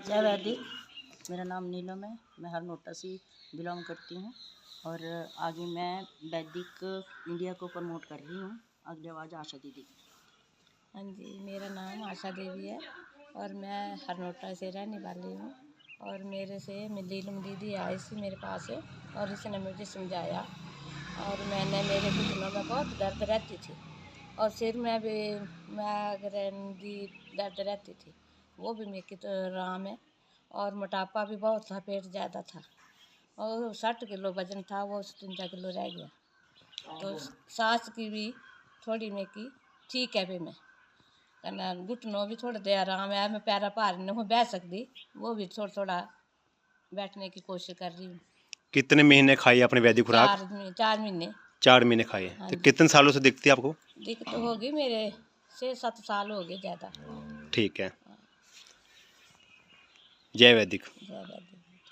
जय वैदिक। मेरा नाम नीलम है। मैं हरनोटा से बिलोंग करती हूँ और आगे मैं वैदिक इंडिया को प्रमोट कर रही हूँ। अगली आवाज़ आशा दीदी। हाँ जी, मेरा नाम आशा देवी है और मैं हरनोटा से रहने वाली हूँ। और मेरे से नीलम दीदी आई थी मेरे पास और इसने मुझे समझाया और मेरे घुटनों में बहुत दर्द रहती थी और सिर में भी दर्द रहती थी, वो भी मेरे की तो आराम है। और मोटापा भी बहुत था, पेट ज़्यादा था और 60 किलो वजन था, वो 53 किलो रह गया। तो सांस की भी थोड़ी में की ठीक है भी मैं कहना घुटनों भी थोड़ा दे आराम है। मैं पैरा भार नहीं बैठ सकती, वो भी थोड़ा थोड़ा बैठने की कोशिश कर रही हूँ। कितने महीने खाई आपने वैदिक खुराक? 4 महीने। 4 महीने खाई। हाँ तो जी। कितने सालों से दिखती है आपको? दिक्कत होगी मेरे 6-7 साल हो गए ज़्यादा। ठीक है। जय वैदिक।